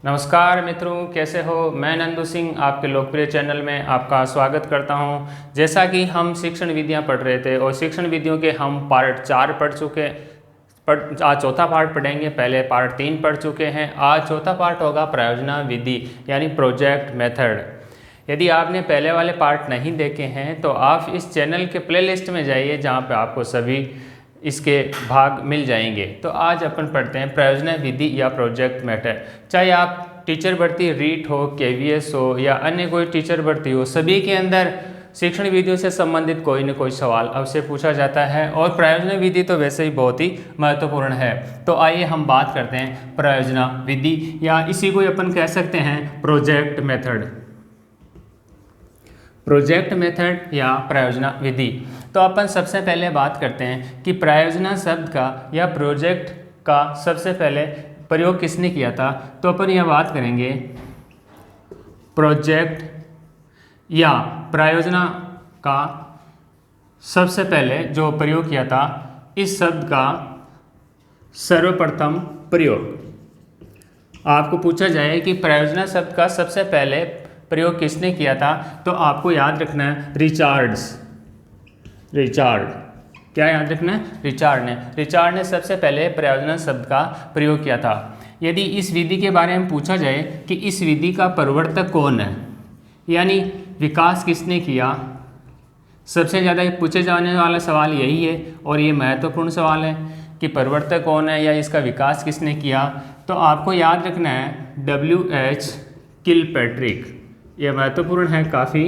नमस्कार मित्रों, कैसे हो। मैं नंदू सिंह आपके लोकप्रिय चैनल में आपका स्वागत करता हूं। जैसा कि हम शिक्षण विधियां पढ़ रहे थे और शिक्षण विधियों के हम पार्ट 4 पढ़ चुके, आज चौथा पार्ट पढ़ेंगे। पहले पार्ट 3 पढ़ चुके हैं। आज चौथा पार्ट होगा प्रयोजना विधि यानी प्रोजेक्ट मेथड। यदि आपने पहले वाले पार्ट नहीं देखे हैं तो आप इस चैनल के प्लेलिस्ट में जाइए, जहाँ पे आपको सभी इसके भाग मिल जाएंगे। तो आज अपन पढ़ते हैं प्रयोजना विधि या प्रोजेक्ट मेथड। चाहे आप टीचर भर्ती रीट हो, केवीएस हो या अन्य कोई टीचर भर्ती हो, सभी के अंदर शिक्षण विधियों से संबंधित कोई न कोई सवाल अवश्य पूछा जाता है और प्रयोजना विधि तो वैसे ही बहुत ही महत्वपूर्ण है। तो आइए हम बात करते हैं प्रयोजना विधि या इसी को अपन कह सकते हैं प्रोजेक्ट मेथड। प्रोजेक्ट मेथड या प्रयोजना विधि। तो अपन सबसे पहले बात करते हैं कि प्रयोजना शब्द का या प्रोजेक्ट का सबसे पहले प्रयोग किसने किया था। तो अपन यह बात करेंगे प्रोजेक्ट या प्रयोजना का सबसे पहले जो प्रयोग किया था, इस शब्द का सर्वप्रथम प्रयोग आपको पूछा जाए कि प्रयोजना शब्द का सबसे पहले प्रयोग किसने किया था, तो आपको याद रखना है रिचार्ड। क्या याद रखना है? रिचार्ड ने सबसे पहले प्रयोजना शब्द का प्रयोग किया था। यदि इस विधि के बारे में पूछा जाए कि इस विधि का प्रवर्तक कौन है, यानी विकास किसने किया, सबसे ज़्यादा पूछे जाने वाला सवाल यही है और ये महत्वपूर्ण सवाल है कि प्रवर्तक कौन है या इसका विकास किसने किया। तो आपको याद रखना है W.H. किलपैट्रिक। यह महत्वपूर्ण है काफ़ी।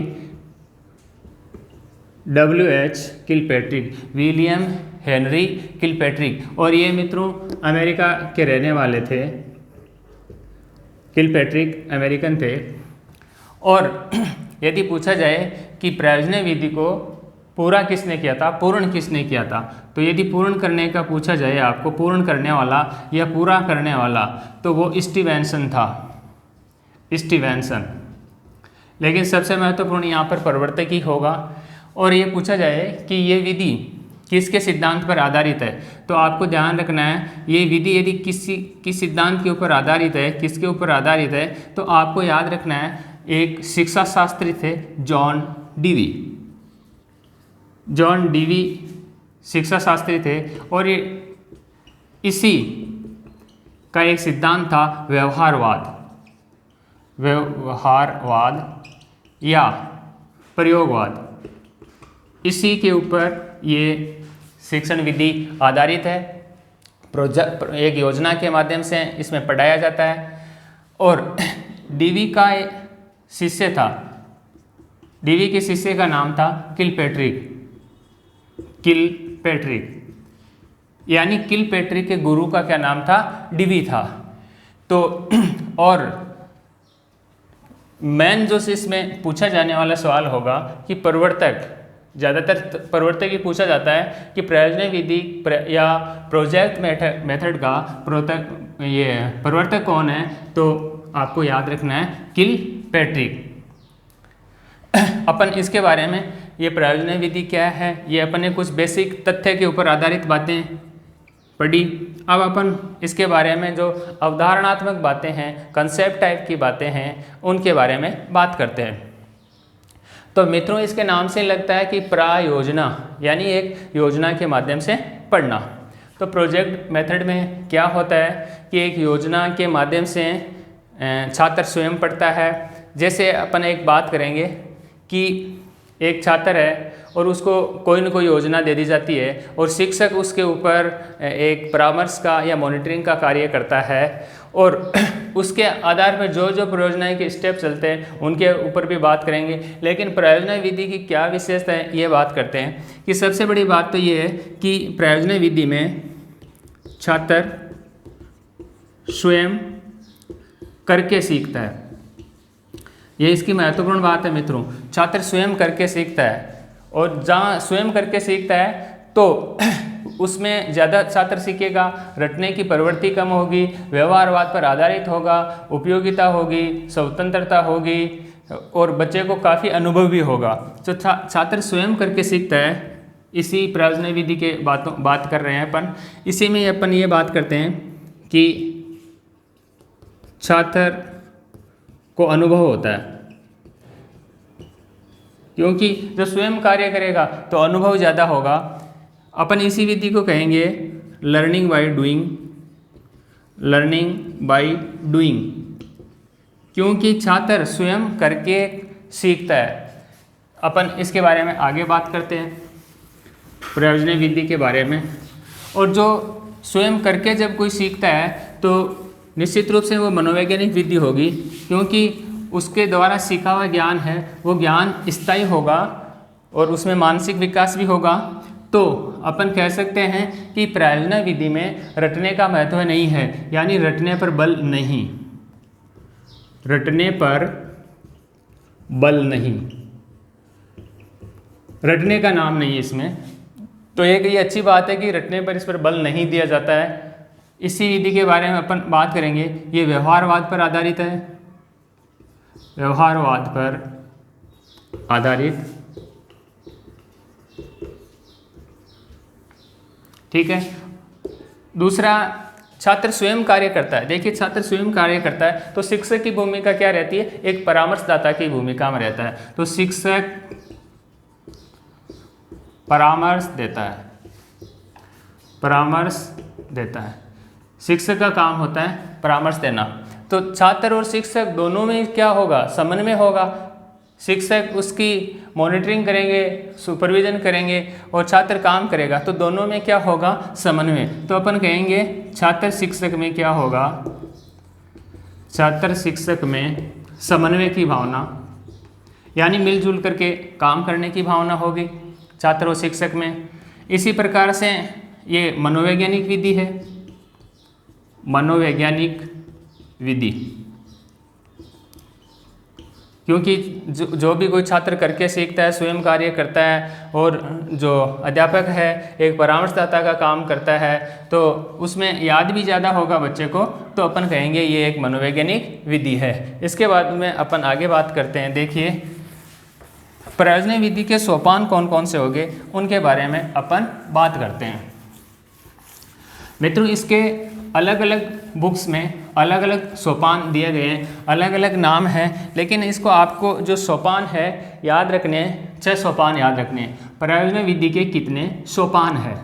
W.H. Kilpatrick, William Henry Kilpatrick. और ये मित्रों अमेरिका के रहने वाले थे। किलपैट्रिक अमेरिकन थे। और यदि पूछा जाए कि प्रयोजना विधि को पूर्ण किसने किया था, तो यदि पूर्ण करने का पूछा जाए आपको, पूर्ण करने वाला या पूरा करने वाला, तो वो स्टीवेंसन था। लेकिन सबसे महत्वपूर्ण यहाँ पर प्रवर्तक ही होगा। और ये पूछा जाए कि ये विधि किसके सिद्धांत पर आधारित है, तो आपको ध्यान रखना है ये विधि यदि किस सिद्धांत के ऊपर आधारित है, किसके ऊपर आधारित है, तो आपको याद रखना है एक शिक्षा शास्त्री थे जॉन डीवी शिक्षा शास्त्री थे। और ये इसी का एक सिद्धांत था व्यवहारवाद या प्रयोगवाद। इसी के ऊपर ये शिक्षण विधि आधारित है। एक योजना के माध्यम से इसमें पढ़ाया जाता है। और डीवी का शिष्य था, डीवी के शिष्य का नाम था किलपैट्रिक, यानी किलपैट्रिक के गुरु का क्या नाम था? डीवी था। तो और मेन जो इसमें पूछा जाने वाला सवाल होगा कि प्रवर्तक, ज़्यादातर प्रवर्तक ही पूछा जाता है कि प्रयोजना विधि या प्रोजेक्ट मेथड का प्रवर्तक कौन है, तो आपको याद रखना है किलपैट्रिक। अपन इसके बारे में, ये प्रयोजना विधि क्या है, ये अपन ने कुछ बेसिक तथ्य के ऊपर आधारित बातें पढ़ी। अब अपन इसके बारे में जो अवधारणात्मक बातें हैं, कंसेप्ट टाइप की बातें हैं, उनके बारे में बात करते हैं। तो मित्रों इसके नाम से लगता है कि प्रयोजना यानी एक योजना के माध्यम से पढ़ना। तो प्रोजेक्ट मेथड में क्या होता है कि एक योजना के माध्यम से छात्र स्वयं पढ़ता है। जैसे अपन एक बात करेंगे कि एक छात्र है और उसको कोई न कोई योजना दे दी जाती है और शिक्षक उसके ऊपर एक परामर्श का या मॉनिटरिंग का कार्य करता है और उसके आधार पर जो जो प्रयोजना के स्टेप चलते हैं उनके ऊपर भी बात करेंगे। लेकिन प्रयोजना विधि की क्या विशेषता है ये बात करते हैं कि सबसे बड़ी बात तो ये है कि प्रयोजना विधि में छात्र स्वयं करके सीखता है। ये इसकी महत्वपूर्ण बात है मित्रों, छात्र स्वयं करके सीखता है। और जहाँ स्वयं करके सीखता है तो उसमें ज़्यादा छात्र सीखेगा, रटने की प्रवृत्ति कम होगी, व्यवहारवाद पर आधारित होगा, उपयोगिता होगी, स्वतंत्रता होगी और बच्चे को काफ़ी अनुभव भी होगा। तो छात्र स्वयं करके सीखता है। इसी प्रयोजना विधि के बात कर रहे हैं अपन। इसी में अपन ये बात करते हैं कि छात्र को अनुभव होता है, क्योंकि जब स्वयं कार्य करेगा तो अनुभव ज़्यादा होगा। अपन इसी विधि को कहेंगे learning by doing, learning by doing, क्योंकि छात्र स्वयं करके सीखता है। अपन इसके बारे में आगे बात करते हैं, प्रयोजन विधि के बारे में। और जो स्वयं करके जब कोई सीखता है तो निश्चित रूप से वो मनोवैज्ञानिक विधि होगी, क्योंकि उसके द्वारा सीखा हुआ ज्ञान है वो ज्ञान स्थायी होगा और उसमें मानसिक विकास भी होगा। तो अपन कह सकते हैं कि प्रयोजन विधि में रटने का महत्व नहीं है, यानी रटने पर बल नहीं, रटने पर बल नहीं, रटने का नाम नहीं है इसमें। तो एक ये अच्छी बात है कि रटने पर इस पर बल नहीं दिया जाता है। इसी विधि के बारे में अपन बात करेंगे। ये व्यवहारवाद पर आधारित है, व्यवहारवाद पर आधारित, ठीक है। दूसरा, छात्र स्वयं कार्य करता है। देखिए, छात्र स्वयं कार्य करता है तो शिक्षक की भूमिका क्या रहती है, एक परामर्शदाता की भूमिका में रहता है। तो शिक्षक परामर्श देता है, परामर्श देता है, शिक्षक का काम होता है परामर्श देना। तो छात्र और शिक्षक दोनों में क्या होगा, समन्वय होगा। शिक्षक उसकी मॉनिटरिंग करेंगे, सुपरविजन करेंगे और छात्र काम करेगा, तो दोनों में क्या होगा, समन्वय। तो अपन कहेंगे छात्र शिक्षक में क्या होगा, छात्र शिक्षक में समन्वय की भावना, यानी मिलजुल करके काम करने की भावना होगी छात्र और शिक्षक में। इसी प्रकार से ये मनोवैज्ञानिक विधि है, मनोवैज्ञानिक विधि, क्योंकि जो भी कोई छात्र करके सीखता है, स्वयं कार्य करता है और जो अध्यापक है एक परामर्शदाता का काम करता है, तो उसमें याद भी ज़्यादा होगा बच्चे को। तो अपन कहेंगे ये एक मनोवैज्ञानिक विधि है। इसके बाद में अपन आगे बात करते हैं। देखिए, प्रयोजन विधि के सोपान कौन कौन से होंगे उनके बारे में अपन बात करते हैं। मित्रों, इसके अलग अलग बुक्स में अलग अलग सोपान दिए गए हैं, अलग अलग नाम हैं, लेकिन इसको आपको जो सोपान है याद रखने, 6 सोपान याद रखने। प्रयोजन विधि के कितने सोपान है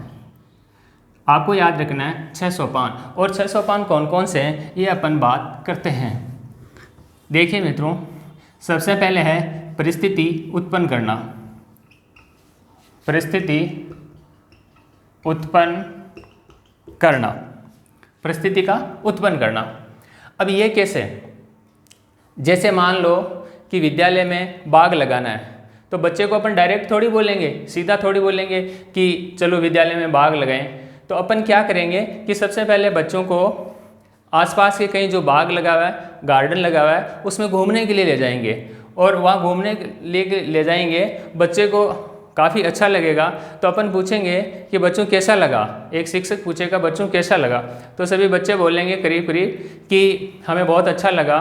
आपको याद रखना है, 6 सोपान। और 6 सोपान कौन कौन से हैं ये अपन बात करते हैं। देखिए मित्रों, सबसे पहले है परिस्थिति उत्पन्न करना, परिस्थिति उत्पन्न करना, परिस्थिति का उत्पन्न करना। अब ये कैसे, जैसे मान लो कि विद्यालय में बाग लगाना है, तो बच्चे को अपन डायरेक्ट थोड़ी बोलेंगे, सीधा थोड़ी बोलेंगे कि चलो विद्यालय में बाग लगाएं। तो अपन क्या करेंगे कि सबसे पहले बच्चों को आसपास के कहीं जो बाग लगा हुआ है, गार्डन लगा हुआ है, उसमें घूमने के लिए ले जाएंगे और वहाँ घूमने ले जाएंगे। बच्चे को काफ़ी अच्छा लगेगा तो अपन पूछेंगे कि बच्चों कैसा लगा। एक शिक्षक पूछेगा बच्चों कैसा लगा, तो सभी बच्चे बोलेंगे करीब करीब कि हमें बहुत अच्छा लगा।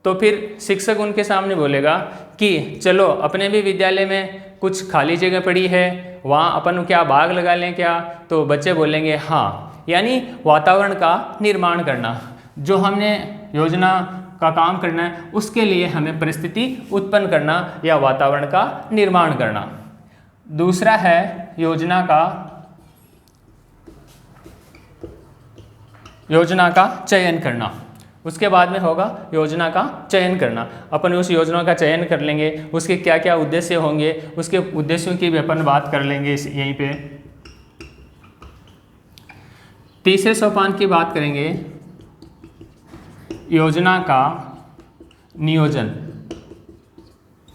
तो फिर शिक्षक उनके सामने बोलेगा कि चलो अपने भी विद्यालय में कुछ खाली जगह पड़ी है, वहाँ अपन क्या बाग लगा लें क्या। तो बच्चे बोलेंगे हाँ, यानी वातावरण का निर्माण करना, जो हमने योजना का काम करना है उसके लिए हमें परिस्थिति उत्पन्न करना या वातावरण का निर्माण करना। दूसरा है योजना का चयन करना। उसके बाद में होगा योजना का चयन करना। अपन उस योजना का चयन कर लेंगे, उसके क्या क्या उद्देश्य होंगे, उसके उद्देश्यों की भी अपन बात कर लेंगे यहीं पे। तीसरे सोपान की बात करेंगे, योजना का नियोजन,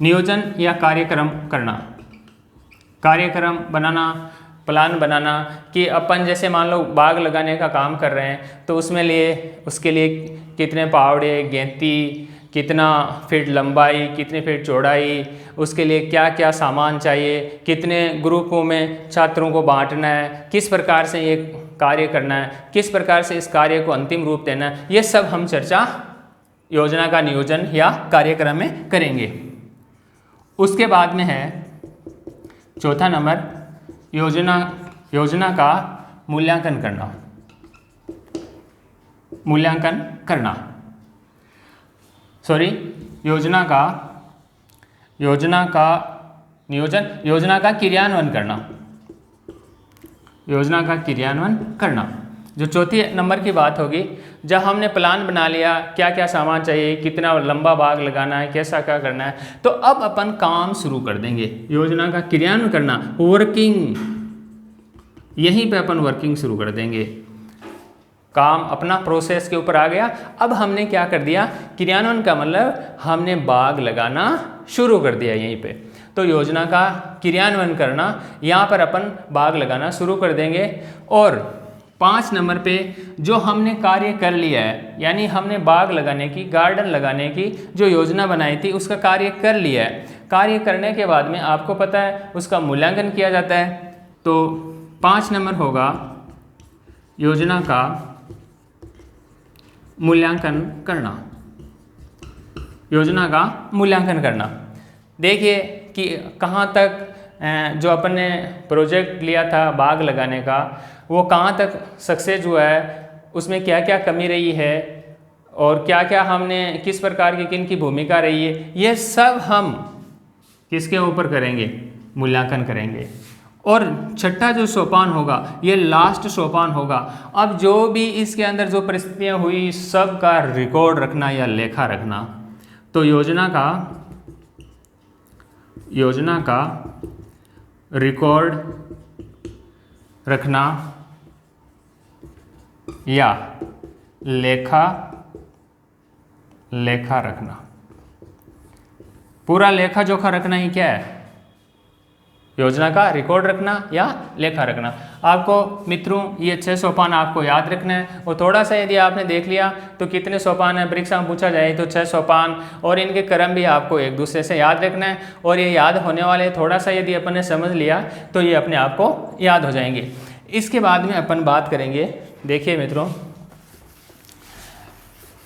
नियोजन या कार्यक्रम करना, कार्यक्रम बनाना, प्लान बनाना कि अपन जैसे मान लो बाग लगाने का काम कर रहे हैं तो उसके लिए कितने पावड़े, गेंती, कितना फीट लंबाई, कितने फीट चौड़ाई, उसके लिए क्या क्या सामान चाहिए, कितने ग्रुपों में छात्रों को बांटना है, किस प्रकार से ये कार्य करना है, किस प्रकार से इस कार्य को अंतिम रूप देना है, ये सब हम चर्चा योजना का नियोजन या कार्यक्रम में करेंगे। उसके बाद में है चौथा नंबर योजना का मूल्यांकन करना, मूल्यांकन करना। सॉरी योजना का नियोजन, योजना का क्रियान्वयन करना, योजना का क्रियान्वयन करना। जो चौथी नंबर की बात होगी, जब हमने प्लान बना लिया क्या क्या सामान चाहिए, कितना लंबा बाग लगाना है, कैसा क्या करना है, तो अब अपन काम शुरू कर देंगे। योजना का क्रियान्वयन करना, वर्किंग, यहीं पे अपन वर्किंग शुरू कर देंगे। काम अपना प्रोसेस के ऊपर आ गया। अब हमने क्या कर दिया, क्रियान्वयन का मतलब हमने बाग लगाना शुरू कर दिया यहीं पे। तो योजना का क्रियान्वयन करना, यहाँ पर अपन बाग लगाना शुरू कर देंगे। और 5 नंबर पे जो हमने कार्य कर लिया है, यानी हमने बाग लगाने की, गार्डन लगाने की जो योजना बनाई थी उसका कार्य कर लिया है। कार्य करने के बाद में आपको पता है उसका मूल्यांकन किया जाता है। तो 5 नंबर होगा योजना का मूल्यांकन करना, योजना का मूल्यांकन करना। देखिए कि कहाँ तक जो अपन ने प्रोजेक्ट लिया था बाग लगाने का, वो कहाँ तक सक्सेस हुआ है, उसमें क्या क्या कमी रही है और क्या क्या हमने किस प्रकार की किन की भूमिका रही है, ये सब हम किसके ऊपर करेंगे, मूल्यांकन करेंगे। और छठा जो सोपान होगा ये लास्ट सोपान होगा। अब जो भी इसके अंदर जो परिस्थितियाँ हुई सब का रिकॉर्ड रखना या लेखा रखना। तो योजना का रिकॉर्ड रखना या लेखा रखना, पूरा लेखा जोखा रखना ही क्या है, योजना का रिकॉर्ड रखना या लेखा रखना। आपको मित्रों ये 6 सोपान आपको याद रखना है। और थोड़ा सा यदि आपने देख लिया तो कितने सोपान है परीक्षा में पूछा जाए तो 6 सोपान, और इनके क्रम भी आपको एक दूसरे से याद रखना है। और ये याद होने वाले, थोड़ा सा यदि अपन ने समझ लिया तो ये अपने आप को याद हो जाएंगे। इसके बाद में अपन बात करेंगे, देखिए मित्रों,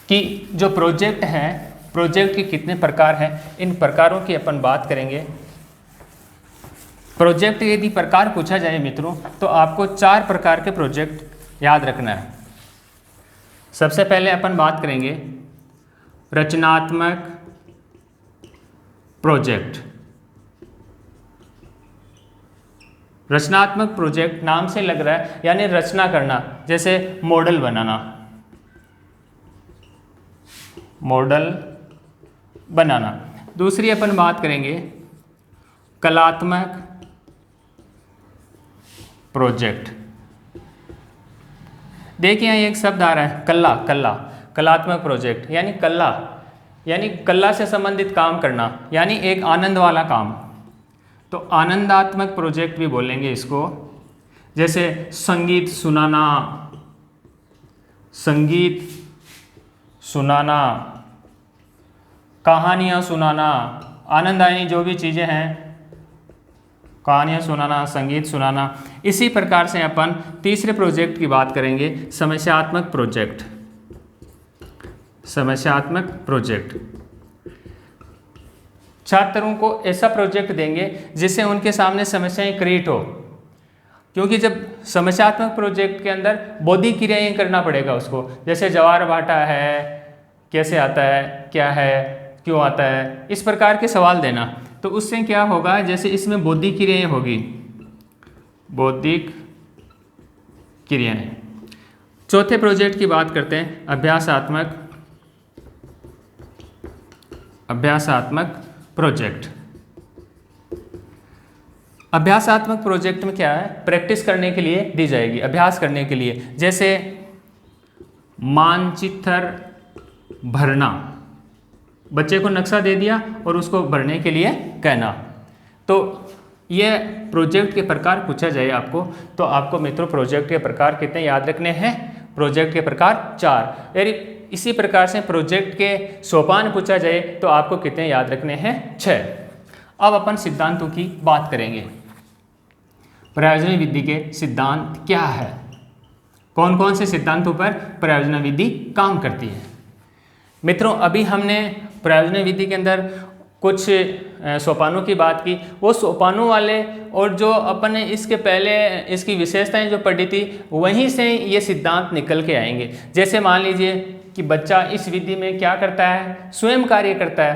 कि जो प्रोजेक्ट हैं, प्रोजेक्ट के कितने प्रकार हैं, इन प्रकारों की अपन बात करेंगे। प्रोजेक्ट यदि प्रकार पूछा जाए मित्रों तो आपको 4 प्रकार के प्रोजेक्ट याद रखना है। सबसे पहले अपन बात करेंगे रचनात्मक प्रोजेक्ट। रचनात्मक प्रोजेक्ट नाम से लग रहा है यानी रचना करना, जैसे मॉडल बनाना, दूसरी अपन बात करेंगे कलात्मक प्रोजेक्ट। देखिए यहाँ एक शब्द आ रहा है कलात्मक प्रोजेक्ट, यानी कला से संबंधित काम करना, यानी एक आनंद वाला काम। तो आनंदात्मक प्रोजेक्ट भी बोलेंगे इसको, जैसे संगीत सुनाना, कहानियाँ सुनाना, आनंदायनी जो भी चीज़ें हैं, कहानियाँ सुनाना, संगीत सुनाना। इसी प्रकार से अपन तीसरे प्रोजेक्ट की बात करेंगे, समस्यात्मक प्रोजेक्ट। छात्रों को ऐसा प्रोजेक्ट देंगे जिससे उनके सामने समस्याएं क्रिएट हो, क्योंकि जब समस्यात्मक प्रोजेक्ट के अंदर बौद्धिक क्रियाएं करना पड़ेगा उसको, जैसे ज्वार भाटा है, कैसे आता है, क्या है, क्यों आता है, इस प्रकार के सवाल देना। तो उससे क्या होगा, जैसे इसमें बौद्धिक क्रियाएं होगी, बौद्धिक क्रियाएं। चौथे प्रोजेक्ट की बात करते हैं अभ्यासात्मक प्रोजेक्ट। अभ्यासात्मक प्रोजेक्ट में क्या है, प्रैक्टिस करने के लिए दी जाएगी, अभ्यास करने के लिए, जैसे मानचित्र भरना, बच्चे को नक्शा दे दिया और उसको भरने के लिए कहना। तो ये प्रोजेक्ट के प्रकार पूछा जाए आपको, तो आपको मित्रों प्रोजेक्ट के प्रकार कितने याद रखने हैं, प्रोजेक्ट के प्रकार 4। यदि इसी प्रकार से प्रोजेक्ट के सोपान पूछा जाए तो आपको कितने याद रखने हैं, 6। अब अपन सिद्धांतों की बात करेंगे। प्रयोजन विधि के सिद्धांत क्या है, कौन कौन से सिद्धांतों पर प्रयोजन विधि काम करती है। मित्रों अभी हमने प्रयोजन विधि के अंदर कुछ सोपानों की बात की, वो सोपानों वाले और जो अपन ने इसके पहले इसकी विशेषताएं जो पढ़ी थी वहीं से ये सिद्धांत निकल के आएंगे। जैसे मान लीजिए कि बच्चा इस विधि में क्या करता है, स्वयं कार्य करता है,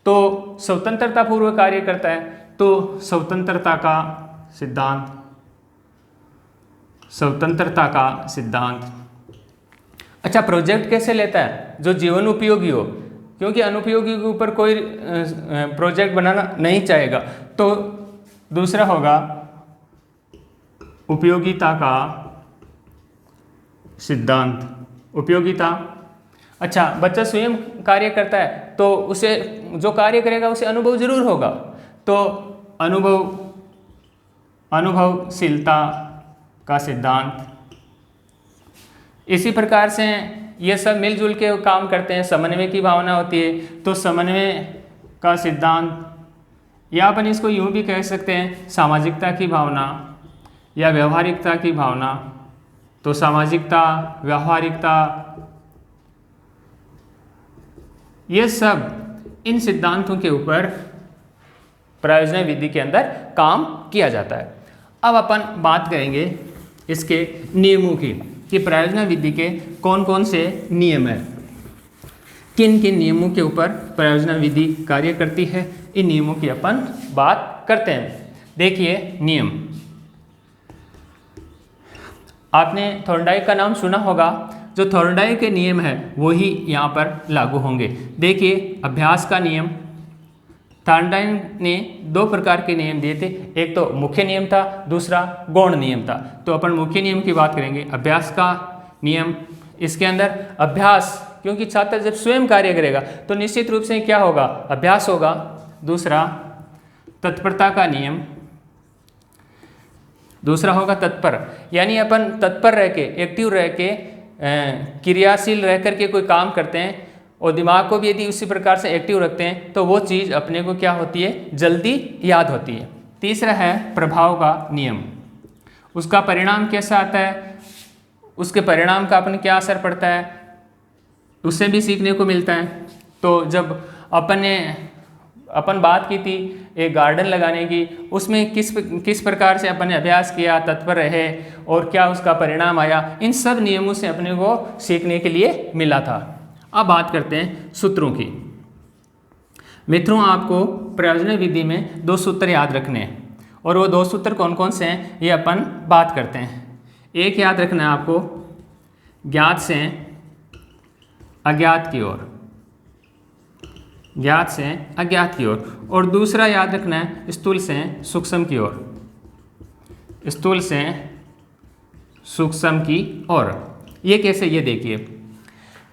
तो स्वतंत्रता पूर्वक कार्य करता है, तो स्वतंत्रता का सिद्धांत। अच्छा, प्रोजेक्ट कैसे लेता है, जो जीवन उपयोगी हो, क्योंकि अनुपयोगी के ऊपर कोई प्रोजेक्ट बनाना नहीं चाहेगा। तो दूसरा होगा उपयोगिता का सिद्धांत। उपयोगिता, अच्छा बच्चा स्वयं कार्य करता है तो उसे जो कार्य करेगा उसे अनुभव जरूर होगा, तो अनुभवशीलता का सिद्धांत। इसी प्रकार से ये सब मिलजुल के काम करते हैं, समन्वय की भावना होती है, तो समन्वय का सिद्धांत, या अपन इसको यूँ भी कह सकते हैं सामाजिकता की भावना या व्यवहारिकता की भावना। तो सामाजिकता, व्यवहारिकता, ये सब इन सिद्धांतों के ऊपर प्रयोजन विधि के अंदर काम किया जाता है। अब अपन बात करेंगे इसके नियमों की, कि प्रयोजन विधि के कौन कौन से नियम हैं, किन किन नियमों के ऊपर प्रयोजन विधि कार्य करती है, इन नियमों की अपन बात करते हैं। देखिए नियम, आपने थॉर्नडाइक का नाम सुना होगा, जो थॉर्नडाइक के नियम है वही यहाँ पर लागू होंगे। देखिए अभ्यास का नियम, थॉर्नडाइक ने दो प्रकार के नियम दिए थे, एक तो मुख्य नियम था, दूसरा गौण नियम था। तो अपन मुख्य नियम की बात करेंगे। अभ्यास का नियम, इसके अंदर अभ्यास, क्योंकि छात्र जब स्वयं कार्य करेगा तो निश्चित रूप से क्या होगा, अभ्यास होगा। दूसरा तत्परता का नियम, दूसरा होगा तत्पर, यानी अपन तत्पर रह के, एक्टिव रह के, क्रियाशील रह कर के कोई काम करते हैं और दिमाग को भी यदि उसी प्रकार से एक्टिव रखते हैं तो वो चीज़ अपने को क्या होती है, जल्दी याद होती है। तीसरा है प्रभाव का नियम, उसका परिणाम कैसा आता है, उसके परिणाम का अपन क्या असर पड़ता है, उससे भी सीखने को मिलता है। तो जब अपन बात की थी एक गार्डन लगाने की, उसमें किस प्रकार से अपन ने अभ्यास किया, तत्पर रहे और क्या उसका परिणाम आया, इन सब नियमों से अपने को सीखने के लिए मिला था। अब बात करते हैं सूत्रों की। मित्रों, आपको प्रयोजन विधि में दो सूत्र याद रखने हैं, और वो दो सूत्र कौन कौन से हैं ये अपन बात करते हैं। एक याद रखना है आपको, ज्ञात से अज्ञात की ओर, ज्ञात से अज्ञात की ओर, और दूसरा याद रखना है स्थूल से सूक्ष्म की ओर, स्थूल से सूक्ष्म की ओर। ये कैसे, ये देखिए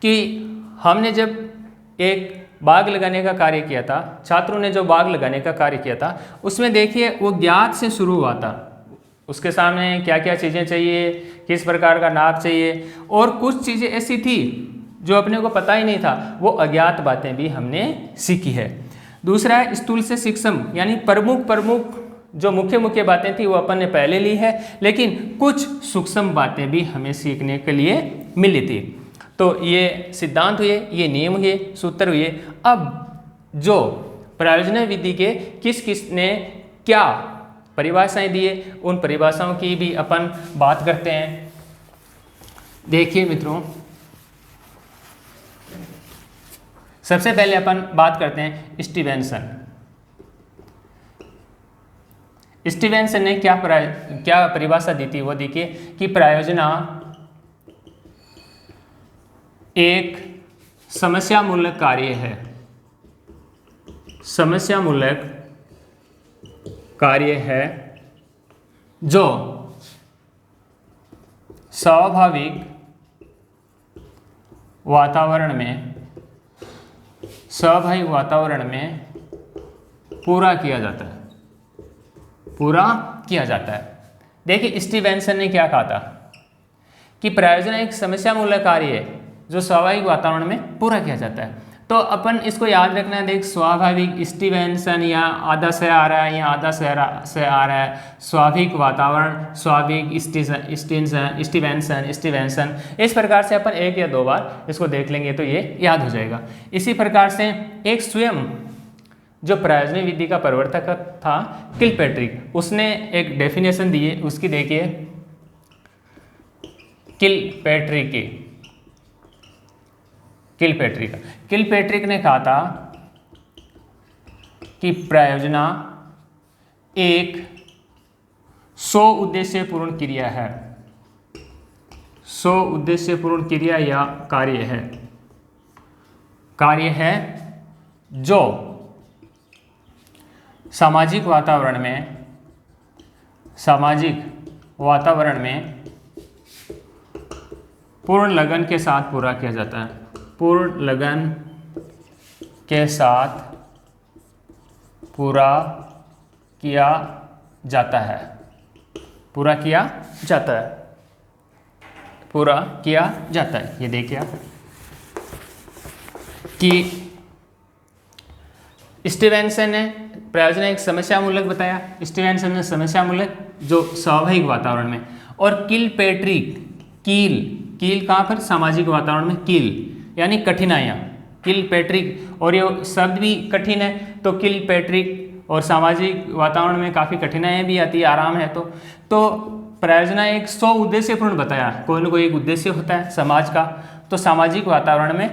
कि हमने जब एक बाग लगाने का कार्य किया था, छात्रों ने जो बाग लगाने का कार्य किया था, उसमें देखिए वो ज्ञात से शुरू हुआ था। उसके सामने क्या क्या चीज़ें चाहिए, किस प्रकार का नाप चाहिए, और कुछ चीज़ें ऐसी थी जो अपने को पता ही नहीं था, वो अज्ञात बातें भी हमने सीखी है। दूसरा है स्थूल से सूक्ष्म, यानी प्रमुख जो मुख्य बातें थी वो अपन ने पहले ली है, लेकिन कुछ सूक्ष्म बातें भी हमें सीखने के लिए मिली थी। तो ये सिद्धांत हुए, ये नियम हुए, सूत्र हुए। अब जो प्रयोजन विधि के किस ने क्या परिभाषाएं दिए, उन परिभाषाओं की भी अपन बात करते हैं। देखिए मित्रों, सबसे पहले अपन बात करते हैं स्टीवेंसन। स्टीवेंसन ने क्या परिभाषा दी थी, वो देखिए कि प्रयोजना एक समस्यामूलक कार्य है, समस्यामूलक कार्य है जो स्वाभाविक वातावरण में पूरा किया जाता है। देखिए स्टीवेंसन ने क्या कहा था कि प्रयोजन एक समस्यामूलक कार्य है जो स्वाभाविक वातावरण में पूरा किया जाता है। तो अपन इसको याद रखना है। देख, स्वाभाविक स्टीवेंसन यहाँ आधा से आ रहा है, यहाँ आधा से आ रहा है, स्वाभाविक वातावरण, स्वाभाविक स्टीवेंसन। इस प्रकार से अपन एक या दो बार इसको देख लेंगे तो ये याद हो जाएगा। इसी प्रकार से एक स्वयं जो प्रयोजन विधि का प्रवर्तक था किलपैट्रिक, उसने एक डेफिनेशन दी है, उसकी देखिए। किलपैट्रिक ने कहा था कि प्रयोजना एक स्व उद्देश्यपूर्ण क्रिया है, स्व उद्देश्यपूर्ण क्रिया या कार्य है जो सामाजिक वातावरण में पूर्ण लगन के साथ पूरा किया जाता है, पूर्ण लगन के साथ पूरा किया जाता है, पूरा किया जाता है। ये देखिए कि स्टीवेंसन ने प्रयोजन एक समस्यामूलक बताया, स्टीवेंसन ने समस्यामूलक जो स्वाभाविक वातावरण में, और किलपैट्रिक कील कहाँ पर, सामाजिक वातावरण में, कील यानी कठिनाइयाँ, किलपैट्रिक, और ये शब्द भी कठिन है, तो किलपैट्रिक और सामाजिक वातावरण में काफ़ी कठिनाइयाँ भी आती है, आराम है। तो प्रयोजना एक स्व उद्देश्यपूर्ण बताया, कोई ना कोई एक उद्देश्य होता है समाज का, तो सामाजिक वातावरण में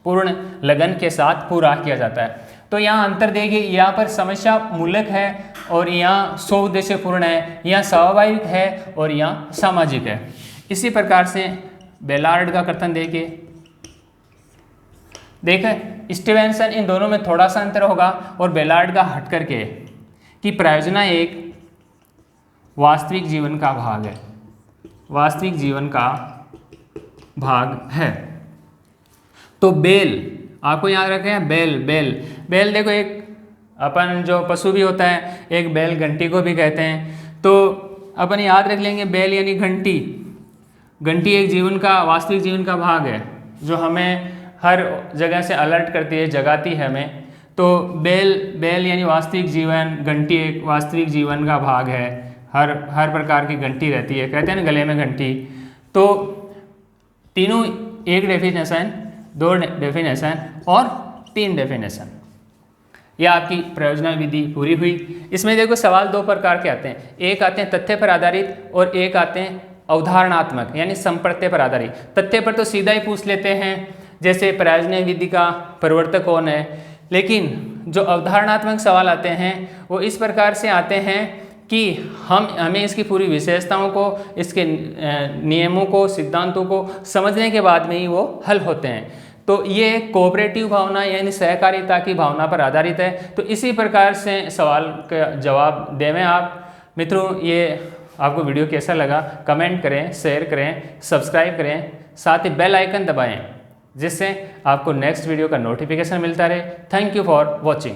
पूर्ण लगन के साथ पूरा किया जाता है। तो यहाँ अंतर देखिए, यहाँ पर समस्या मूलक है और यहाँ स्व उद्देश्यपूर्ण है, यहाँ स्वाभाविक है और यहाँ सामाजिक है। इसी प्रकार से बेलार्ड का कथन देखें स्टीवेंसन इन दोनों में थोड़ा सा अंतर होगा और बेलार्ड का हट करके कि प्रयोजना एक वास्तविक जीवन का भाग है, वास्तविक जीवन का भाग है। तो बेल आपको याद रखें, बेल देखो, एक अपन जो पशु भी होता है, एक बैल घंटी को भी कहते हैं, तो अपन याद रख लेंगे बैल यानी घंटी एक जीवन का, वास्तविक जीवन का भाग है जो हमें हर जगह से अलर्ट करती है, जगाती है हमें। तो बैल यानी वास्तविक जीवन, घंटी एक वास्तविक जीवन का भाग है, हर प्रकार की घंटी रहती है, कहते हैं ना गले में घंटी। तो तीनों, एक डेफिनेशन, दो डेफिनेशन और तीन डेफिनेशन, यह आपकी प्रयोजना विधि पूरी हुई। इसमें देखो सवाल दो प्रकार के आते हैं, एक आते हैं तथ्य पर आधारित और एक आते हैं अवधारणात्मक यानी संप्रत्यय पर आधारित। तथ्य पर तो सीधा ही पूछ लेते हैं, जैसे प्रयोजना विधि का प्रवर्तक कौन है, लेकिन जो अवधारणात्मक सवाल आते हैं वो इस प्रकार से आते हैं कि हमें इसकी पूरी विशेषताओं को, इसके नियमों को, सिद्धांतों को समझने के बाद में ही वो हल होते हैं। तो ये कोऑपरेटिव भावना यानी सहकारिता की भावना पर आधारित है। तो इसी प्रकार से सवाल का जवाब देवें आप। मित्रों, ये आपको वीडियो कैसा लगा कमेंट करें, शेयर करें, सब्सक्राइब करें, साथ ही बेल आइकन दबाएं जिससे आपको नेक्स्ट वीडियो का नोटिफिकेशन मिलता रहे। Thank you for watching.